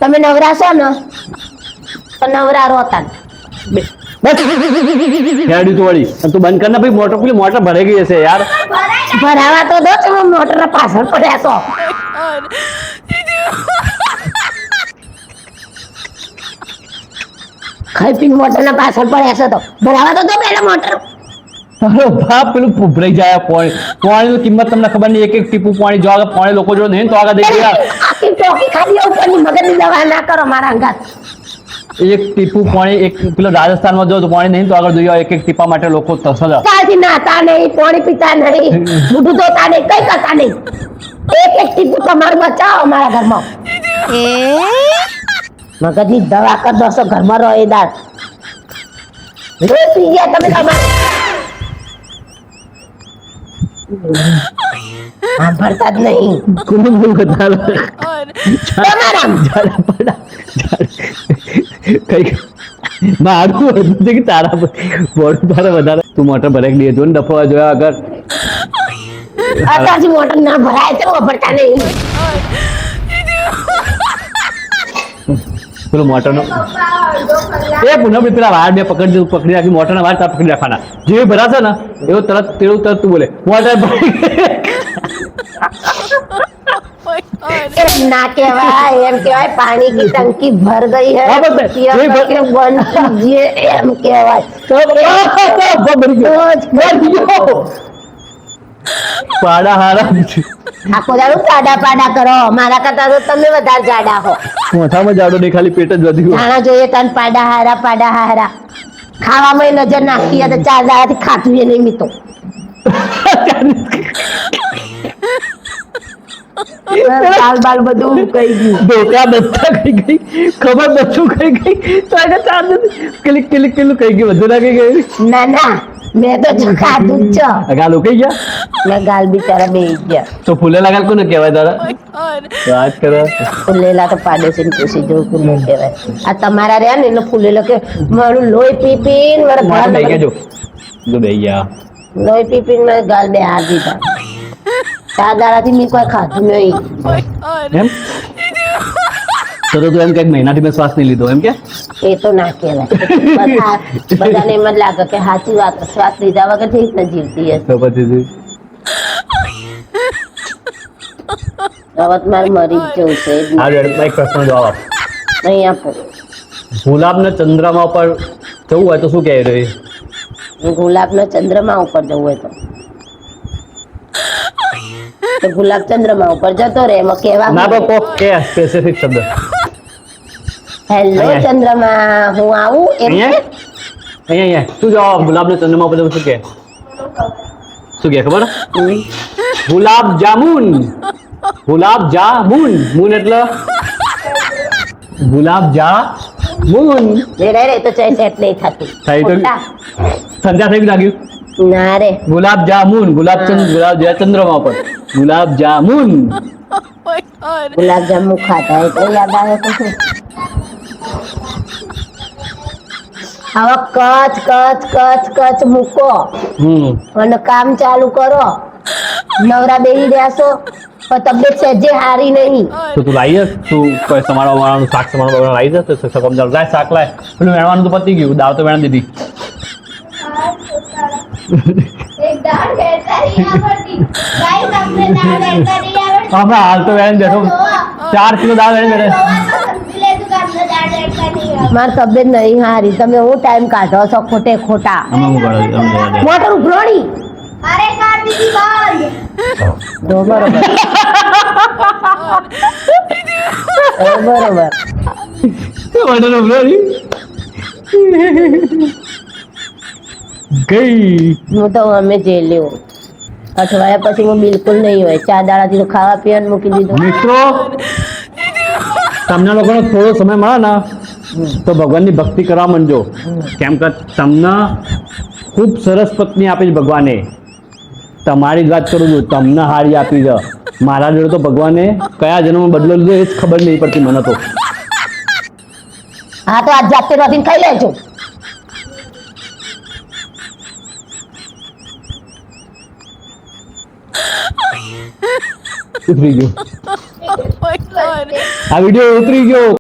તમે નવરા છો ને તો નવરા રોતા બસ હેડી તો વળી તું બંધ કર ને ભાઈ મોટર પેલી મોટર ભરાઈ ગઈ હશે યાર ભરાવા તો દો તમે મોટર પાછળ પડ્યા છો ખાઈ પીને મોટર ના પાછળ પડ્યા છો તો ભરાવા તો દો પેલા મોટર અરે બાપ પેલું ભૂભરાઈ જાય પાણીની કિંમત તમને ખબર નહીં એક એક ટીપું પાણી જો આગળ પાણી લોકો જોડે નહીં તો આગળ દેખી યાર આખી ટોકી ખાલી ઉપરની મગજની દવા ના કરો મારા અંગાત એક ટીપું પાણી એક પેલો રાજસ્થાનમાં જો તો પાણી નહીં તો આગળ જોઈએ એક એક ટીપા માટે લોકો તરસલ કાલથી નાતા નહીં પાણી પીતા નહીં મોઢું ધોતા નહીં કઈ કરતા નહીં એક એક ટીપું તમારું બચાવો અમારા ઘરમાં મગજની દવા કર દોસો ઘરમાં રહો એ દાળ રોજ પી ગયા તમે તમારે સાંભળતા જ નહીં કુનું બતાવે તમારા કઈ મારું હતું કે તારા બોર્ડ તારા વધારે તું મોટર ભરાઈ ગઈ હતું ને ડફવા જોયા આગળ અત્યારથી મોટર ના ભરાય તો વાપરતા નહીં પેલો મોટર નો એ પુનઃ પેલા વાર બે પકડી રાખી મોટર ના વાર તાર પકડી રાખવાના જે ભરાશે ને એવો તરત તેવું તરત તું બોલે મોટર ભરાઈ એમ ના કહેવાય એમ કહેવાય પાણી की टंकी भर गई है हाँ, बस, पिया यही भर- करके बंद कीजिए एम कહેવાય પાડા હારા આખો દાડો પાડા કરો મારા કરતા તો તમે વધારે જાડા હો મોઢામાં જાડો નહીં ખાલી પેટ જ વધી ગયું જાણા જોઈએ તન પાડા હારા ખાવામાં નજર નાખી તો 4 દાડાથી ખાતું એ નહીં મીતો બાલ બાલ બધું કઈ ગયું ઢોકા બધા કઈ ગઈ ખબર બધું કઈ ગઈ તો આગળ ચાર કિલિક કિલિક કિલું કઈ ગયું બધું ના કઈ ગયું ના ના મેં તો જો ખાધું જ છે ગાલ કઈ ગયા મેં ગાલ બિચારા બે ગયા તો ફૂલે લાગાલ કોને કહેવાય તારા વાત કરો ફૂલેલા તો પાડોશી પૂછી જો ફૂલે કહેવાય આ તમારા રહ્યા ને એટલે ફૂલેલો કે મારું લોહી પી પીને મારા મોઢા ગાલ બે ગયા જો જો બે ગયા લોહી પી પીને મારા ગાલ બે હાર દીધા 4 દાડાથી મેં કોઈ ખાધું નહીં એમ તો તું એમ કઈક મહિનાથી મેં શ્વાસ નહીં લીધો એમ કે એ તો ના કહેવાય બધાને એમ જ લાગે કે સાચી વાત શ્વાસ લીધા વગર થઈ ને જીવતી હશે તો પછી હવે મારે મરી જ જવું છે આ એક પ્રશ્ન જવાબ આપ નહીં આપો ગુલાબને ચંદ્રમા ઉપર જવું હોય તો શું કહે રહી ગુલાબનો ચંદ્રમા ઉપર જવું હોય તો ગુલાબ ચંદ્રમા ઉપર જતો રહે એમાં કેવા ના તો કોક કે સ્પેસિફિક શબ્દ હેલો અહીંયા. ચંદ્રમા હું આવું એમ કે? અહીંયા શું જવાબ ગુલાબને ચંદ્રમા ઉપર જવું શું કે ખબર ગુલાબ જામુન મૂન એટલે ગુલાબ જામુન રે તો ચાય સેટ નહીં થતું થઈ તો ખોટા. સંધ્યા થઈ લાગ્યું ના રે ગુલાબ જામુન ગુલાબ ચંદ્રમા પર ગુલાબ જામુન ગુલાબજાંબુ ખાતા એટલે યાદ આવે તો શું હવે કચ મૂકો અને કામ ચાલુ કરો નવરા બેહી રહ્યા છો પણ તબિયત સહેજે હારી નહીં તો તું લાવી તું કોઈ સમારવા વાળાનું શાક સમારવા વાળાનું લાવી જશે સમજાવ લાય શાક લાય પેલું વેણવાનું તો પતી ગયું દાળ તો વેણ દીધી હમણાં હાલ તો વેણ બેઠો 4 કિલો દાળ વેણ બેઠે મારી તબિયત નહીં હારી તમે હું ટાઈમ કાઢો છો ખોટા અમે હું કરો મોટર ઉભરોડી જો બરોબર ગઈ હું તો અમે જેલ્યો અઠવાડિયા પછી હું બિલકુલ નહીં હોય 4 દાડાથી તો ખાવા પીવાનું મૂકી દીધું મિત્રો તમને લોકોને થોડો સમય મળે ને તો ભગવાનની ભક્તિ કરવા માંડજો કેમ કે તમને ખૂબ સરસ પત્ની આપી છે ભગવાને તમારી જ વાત કરું છું તમને હારી આપી છે મારા જોડે તો ભગવાને કયા જન્મ બદલો લીધો એ જ ખબર નહીં પડતી મને તો હા તો આજ જાતે રોટીને ખાઈ લેજો ઉતરી ગયો આ વિડીયો ઉતરી ગયો